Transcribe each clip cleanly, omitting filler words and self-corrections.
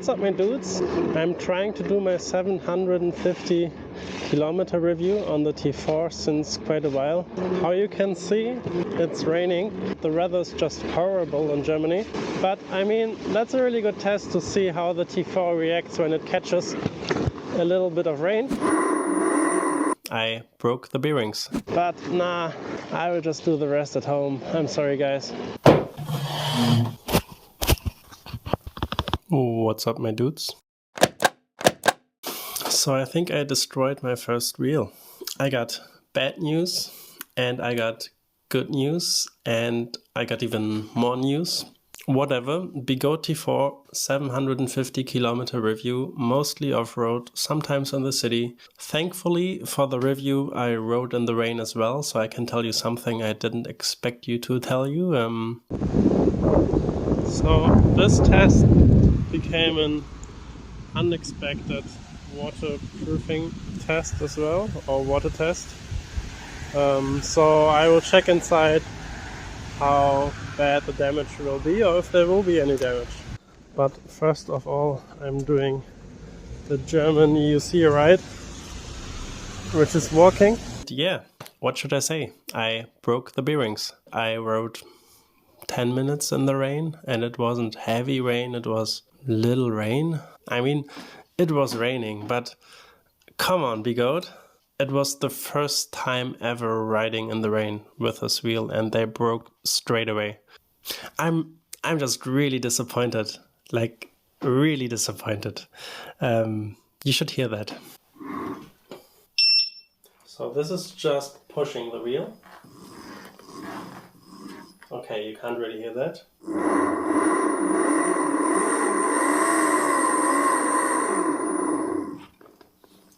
What's up, my dudes? I'm trying to do my 750 kilometer review on the T4 since quite a while. How you can see, it's raining. The weather's just horrible in Germany. But I mean, that's a really good test to see how the T4 reacts when it catches a little bit of rain. I broke the bearings. But nah, I will just do the rest at home. I'm sorry, guys. What's up, my dudes? So I think I destroyed my first wheel. I got bad news and I got good news and I got even more news. Whatever, Begode T4 750 kilometer review, mostly off-road, sometimes in the city. Thankfully for the review I rode in the rain as well, so I can tell you something I didn't expect you to tell you. So this test became an unexpected waterproofing test as well, or water test. So I will check inside how bad the damage will be, or if there will be any damage. But first of all, I'm doing the German EUC ride, which is walking. Yeah, what should I say? I broke the bearings. I rode 10 minutes in the rain, and it wasn't heavy rain, it was little rain. I mean, it was raining, but come on, Begode. It was the first time ever riding in the rain with this wheel, and they broke straight away. I'm just really disappointed, like really disappointed. You should hear that. So this is just pushing the wheel. Okay, you can't really hear that.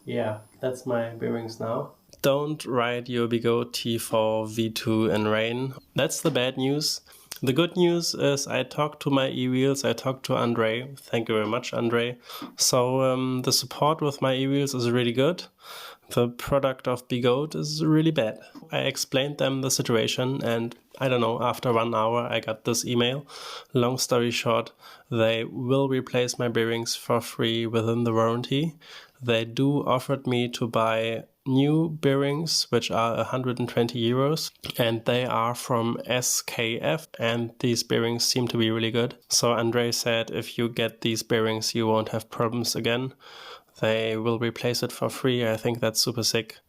Yeah, that's my bearings now. Don't ride your Begode T4 V2 in rain. That's the bad news. The good news is I talked to my e-wheels, I talked to Andre. Thank you very much, Andre. So the support with my e-wheels is really good. The product of Begode is really bad. I explained them the situation, and I don't know, after 1 hour I got this email. Long story short, they will replace my bearings for free within the warranty. They do offered me to buy new bearings, which are 120 euros, and they are from SKF, and these bearings seem to be really good. So Andre said if you get these bearings you won't have problems again. They will replace it for free. I think that's super sick.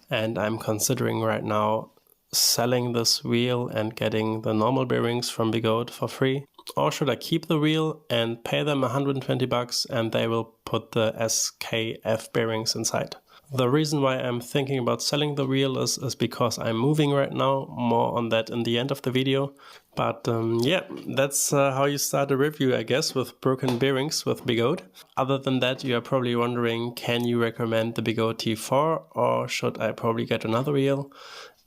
And I'm considering right now selling this wheel and getting the normal bearings from Begode for free. Or should I keep the wheel and pay them 120 bucks and they will put the SKF bearings inside? The reason why I'm thinking about selling the wheel is because I'm moving right now. More on that in the end of the video. But yeah, that's how you start a review, I guess, with broken bearings with Begode. Other than that, you are probably wondering, can you recommend the Begode T4 or should I probably get another wheel?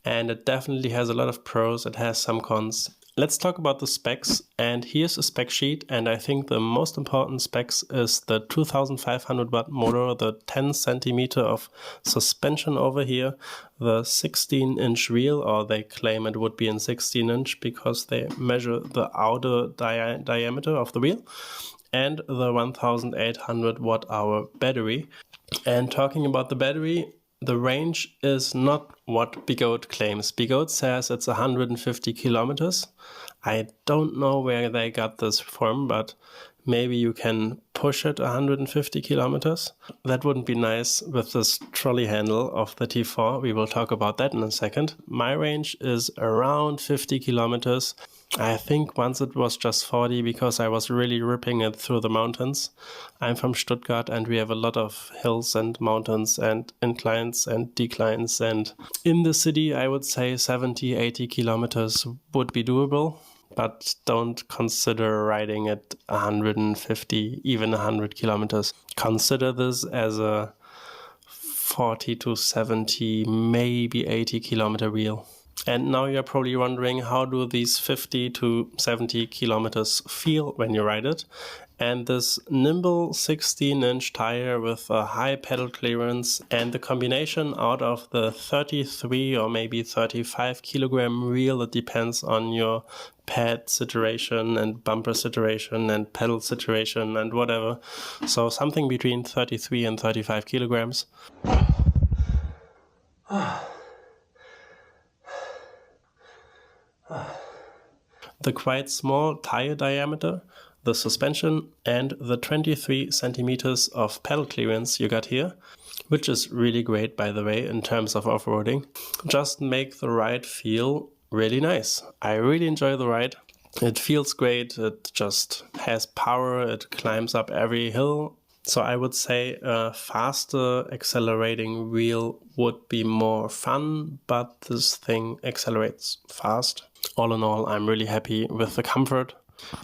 And it definitely has a lot of pros, it has some cons. Let's talk about the specs, and here's a spec sheet, and I think the most important specs is the 2500 watt motor, the 10 centimeter of suspension over here, the 16-inch wheel, or they claim it would be in 16-inch because they measure the outer diameter of the wheel, and the 1800 watt hour battery. And talking about the battery, the range is not what Begode claims. Begode says it's 150 kilometers. I don't know where they got this from, but maybe you can push it 150 kilometers. That wouldn't be nice with this trolley handle of the T4. We will talk about that in a second. My range is around 50 kilometers. I think once it was just 40 because I was really ripping it through the mountains. I'm from Stuttgart and we have a lot of hills and mountains and inclines and declines, and in the city I would say 70-80 kilometers would be doable, but don't consider riding at 150, even 100 kilometers. Consider this as a 40 to 70, maybe 80 kilometer wheel. And now you're probably wondering, how do these 50 to 70 kilometers feel when you ride it? And this Nimble 16-inch tire with a high pedal clearance, and the combination out of the 33 or maybe 35 kilogram wheel, it depends on your pad situation and bumper situation and pedal situation and whatever. So something between 33 and 35 kilograms. The quite small tire diameter, the suspension, and the 23 centimeters of pedal clearance you got here, which is really great, by the way, in terms of off-roading, just make the ride feel really nice. I really enjoy the ride. It feels great, it just has power, it climbs up every hill. So I would say a faster accelerating wheel would be more fun, but this thing accelerates fast. All in all, I'm really happy with the comfort.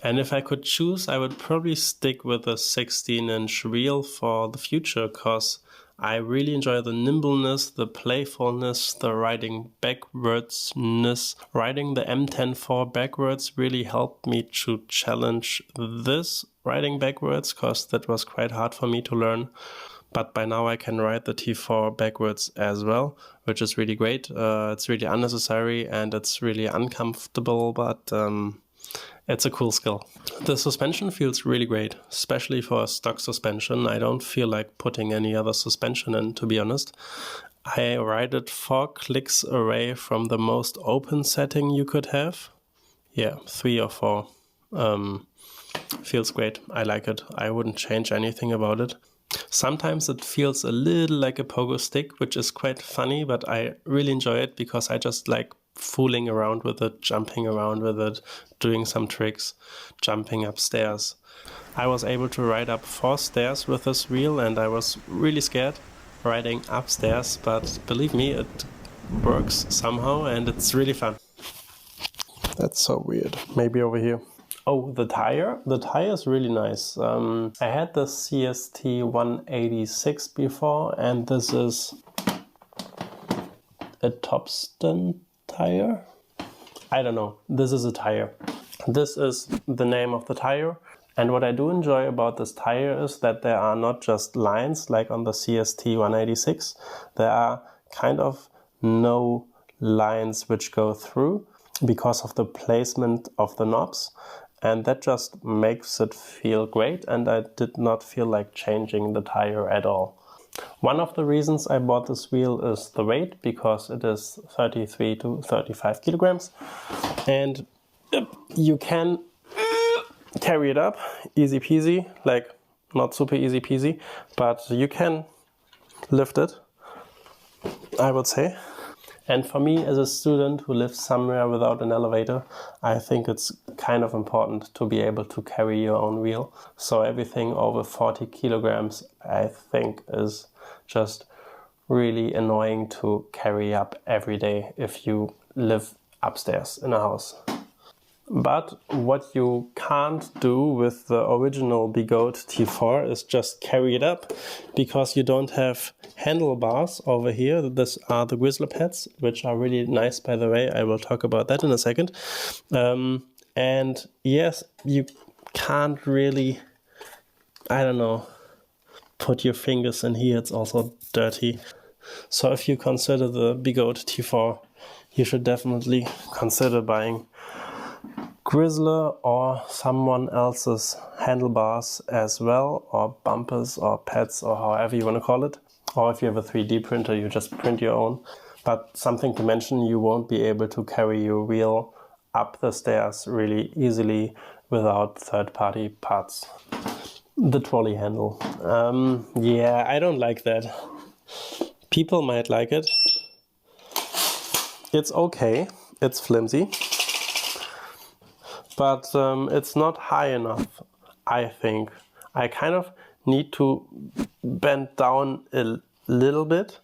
And if I could choose, I would probably stick with a 16-inch wheel for the future, because I really enjoy the nimbleness, the playfulness, the riding backwardsness. Riding the M10-4 backwards really helped me to challenge this riding backwards, because that was quite hard for me to learn. But by now I can ride the T4 backwards as well, which is really great. It's really unnecessary and it's really uncomfortable, but it's a cool skill. The suspension feels really great, especially for a stock suspension. I don't feel like putting any other suspension in, to be honest. I ride it 4 clicks away from the most open setting you could have. Yeah, 3 or 4. Feels great. I like it. I wouldn't change anything about it. Sometimes it feels a little like a pogo stick, which is quite funny, but I really enjoy it because I just like fooling around with it, jumping around with it, doing some tricks, jumping upstairs. I was able to ride up 4 stairs with this wheel and I was really scared riding upstairs, but believe me, it works somehow and it's really fun. That's so weird. Maybe over here. Oh, the tire. The tire is really nice. I had the CST 186 before, and this is a Topston tire. I don't know. This is a tire. This is the name of the tire. And what I do enjoy about this tire is that there are not just lines like on the CST 186. There are kind of no lines which go through because of the placement of the knobs. And that just makes it feel great, and I did not feel like changing the tire at all. One of the reasons I bought this wheel is the weight, because it is 33 to 35 kilograms. And you can carry it up, easy peasy, like not super easy peasy, but you can lift it, I would say. And for me, as a student who lives somewhere without an elevator, I think it's kind of important to be able to carry your own wheel. So everything over 40 kilograms, I think, is just really annoying to carry up every day if you live upstairs in a house. But what you can't do with the original Begode T4 is just carry it up, because you don't have handlebars over here. These are the Grizzler pads, which are really nice, by the way. I will talk about that in a second. And yes, you can't really, I don't know, put your fingers in here. It's also dirty. So if you consider the Begode T4, you should definitely consider buying Grizzler or someone else's handlebars as well, or bumpers or pads or however you want to call it. Or if you have a 3D printer, you just print your own. But something to mention, you won't be able to carry your wheel up the stairs really easily without third-party parts. The trolley handle. Yeah, I don't like that. People might like it. It's okay. It's flimsy. But it's not high enough, I think. I kind of need to bend down a little bit,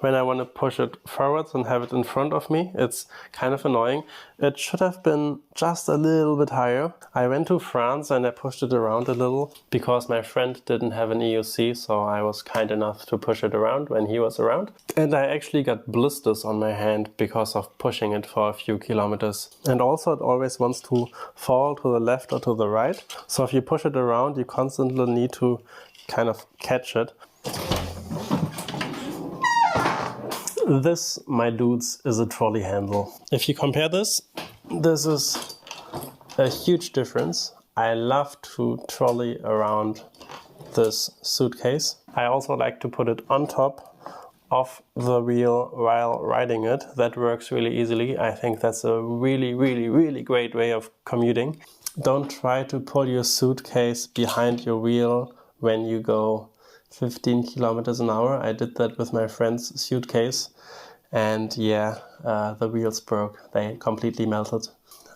when I want to push it forwards and have it in front of me. It's kind of annoying. It should have been just a little bit higher. I went to France and I pushed it around a little because my friend didn't have an EUC, so I was kind enough to push it around when he was around. And I actually got blisters on my hand because of pushing it for a few kilometers. And also it always wants to fall to the left or to the right. So if you push it around, you constantly need to kind of catch it. This, my dudes, is a trolley handle. If you compare this is a huge difference. I love to trolley around this suitcase. I also like to put it on top of the wheel while riding it. That works really easily. I think that's a really great way of commuting. Don't try to pull your suitcase behind your wheel when you go 15 kilometers an hour. I did that with my friend's suitcase, and yeah, the wheels broke. They completely melted.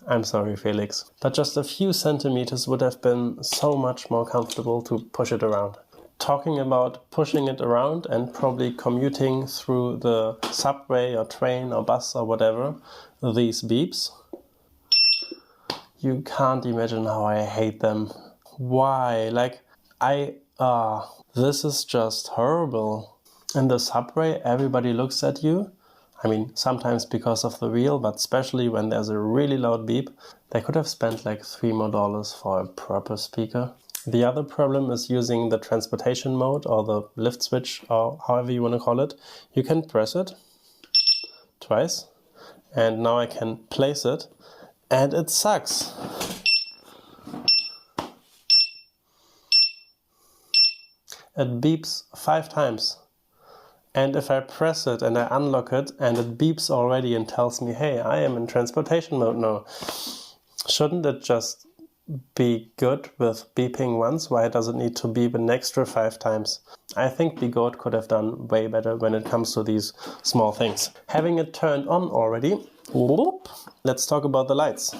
I'm sorry, Felix. But just a few centimeters would have been so much more comfortable to push it around. Talking about pushing it around and probably commuting through the subway or train or bus or whatever, these beeps, you can't imagine how I hate them. Why? Like, this is just horrible. In the subway, everybody looks at you. I mean, sometimes because of the wheel, but especially when there's a really loud beep. They could have spent like $3 more for a proper speaker. The other problem is using the transportation mode or the lift switch or however you want to call it. You can press it twice, and now I can place it, and it sucks. It beeps 5 times. And if I press it and I unlock it and it beeps already and tells me, hey, I am in transportation mode now. Shouldn't it just be good with beeping once? Why does it need to beep an extra 5 times? I think Begode could have done way better when it comes to these small things. Having it turned on already, let's talk about the lights.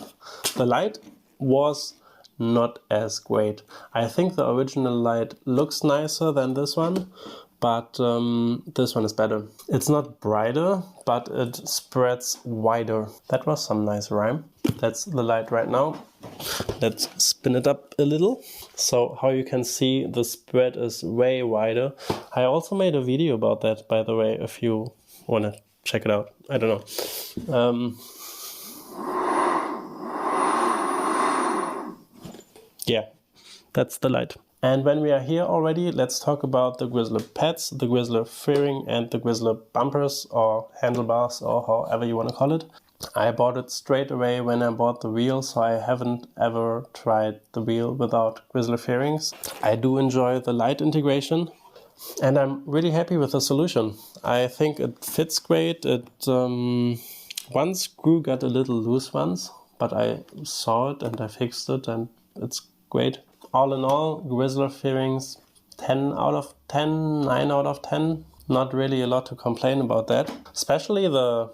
The light was not as great. I think the original light looks nicer than this one, but this one is better. It's not brighter, but it spreads wider. That was some nice rhyme. That's the light right now. Let's spin it up a little. So how you can see, the spread is way wider. I also made a video about that, by the way, if you want to check it out. I don't know. Yeah, that's the light. And when we are here already, let's talk about the Grizzler pads, the Grizzler fairing and the Grizzler bumpers or handlebars or however you want to call it. I bought it straight away when I bought the wheel, so I haven't ever tried the wheel without Grizzler fairings. I do enjoy the light integration and I'm really happy with the solution. I think it fits great. One screw got a little loose once, but I saw it and I fixed it and it's great. All in all, Grizzler fairings 10 out of 10, 9 out of 10. Not really a lot to complain about that. Especially the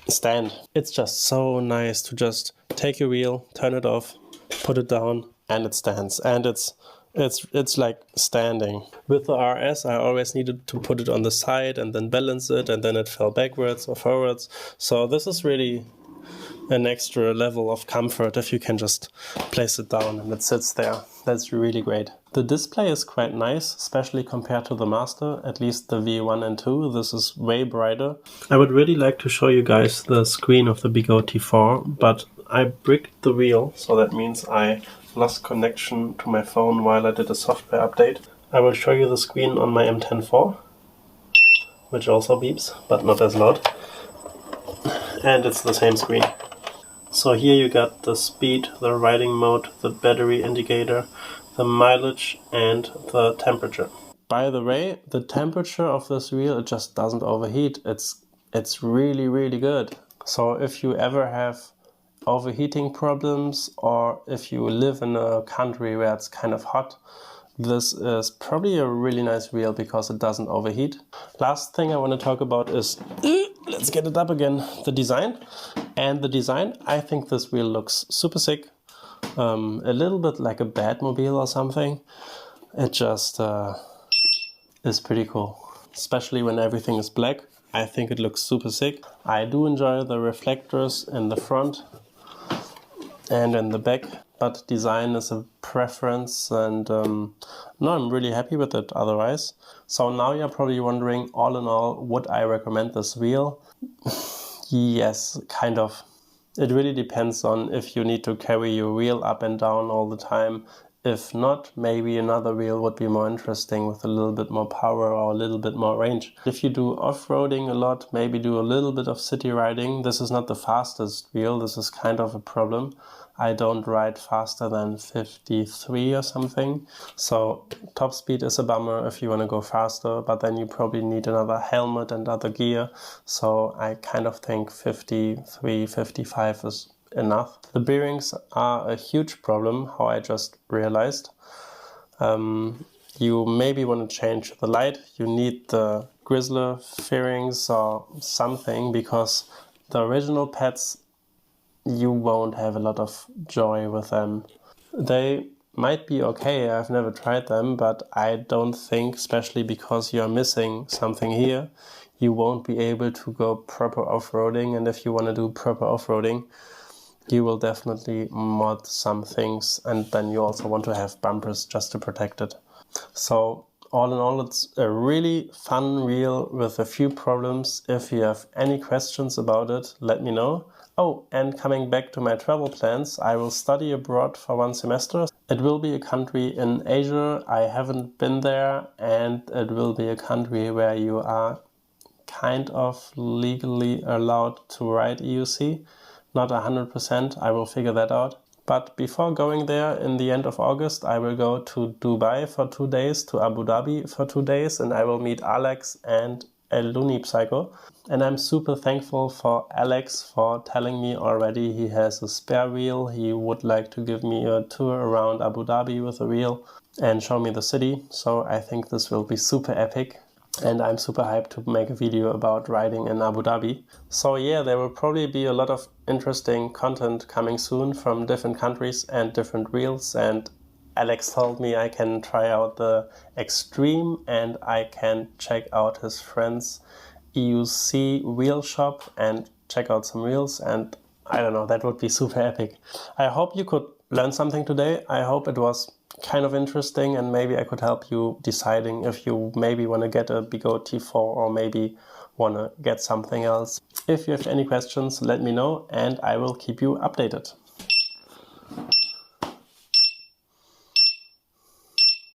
stand. It's just so nice to just take your wheel, turn it off, put it down, and it stands. And it's like standing. With the RS, I always needed to put it on the side and then balance it, and then it fell backwards or forwards. So this is really an extra level of comfort if you can just place it down and it sits there. That's really great. The display is quite nice, especially compared to the Master, at least the V1 and 2. This is way brighter. I would really like to show you guys the screen of the Begode T4, but I bricked the wheel, so that means I lost connection to my phone while I did a software update. I will show you the screen on my M10-4, which also beeps, but not as loud. And it's the same screen. So here you got the speed, the riding mode, the battery indicator, the mileage and the temperature. By the way, the temperature of this wheel, it just doesn't overheat. It's really good. So if you ever have overheating problems or if you live in a country where it's kind of hot, this is probably a really nice wheel because it doesn't overheat. Last thing I want to talk about is, let's get it up again, the design. And the design, I think this wheel looks super sick. A little bit like a Batmobile or something. It just is pretty cool. especially when everything is black. I think it looks super sick. I do enjoy the reflectors in the front and in the back, but design is a preference, and no, I'm really happy with it otherwise. So now you're probably wondering, all in all, would I recommend this wheel? Yes, kind of. It really depends on if you need to carry your wheel up and down all the time. If not, maybe another wheel would be more interesting with a little bit more power or a little bit more range. If you do off-roading a lot, maybe do a little bit of city riding. This is not the fastest wheel. This is kind of a problem. I don't ride faster than 53 or something. So top speed is a bummer if you want to go faster, but then you probably need another helmet and other gear. So I kind of think 53, 55 is enough. The bearings are a huge problem, how I just realized. You maybe want to change the light. You need the Grizzler fairings or something, because the original pads, you won't have a lot of joy with them. They might be okay, I've never tried them, but I don't think, especially because you're missing something here, you won't be able to go proper off-roading. And if you want to do proper off-roading, you will definitely mod some things, and then you also want to have bumpers just to protect it. So all in all, it's a really fun wheel with a few problems. If you have any questions about it, let me know. Oh, and coming back to my travel plans, I will study abroad for 1 semester. It will be a country in Asia. I haven't been there, and it will be a country where you are kind of legally allowed to ride EUC. Not 100%, I will figure that out. But before going there, in the end of August, I will go to Dubai for 2 days, to Abu Dhabi for 2 days, and I will meet Alex and El Looney Psycho. And I'm super thankful for Alex for telling me already he has a spare wheel. He would like to give me a tour around Abu Dhabi with a wheel and show me the city. So I think this will be super epic. And I'm super hyped to make a video about riding in Abu Dhabi. So yeah, there will probably be a lot of interesting content coming soon from different countries and different wheels. And Alex told me I can try out the Extreme, and I can check out his friend's EUC wheel shop and check out some wheels. And I don't know, that would be super epic. I hope you could learn something today. I hope it was kind of interesting, and maybe I could help you deciding if you maybe want to get a Begode T4 or maybe want to get something else. If you have any questions, let me know and I will keep you updated.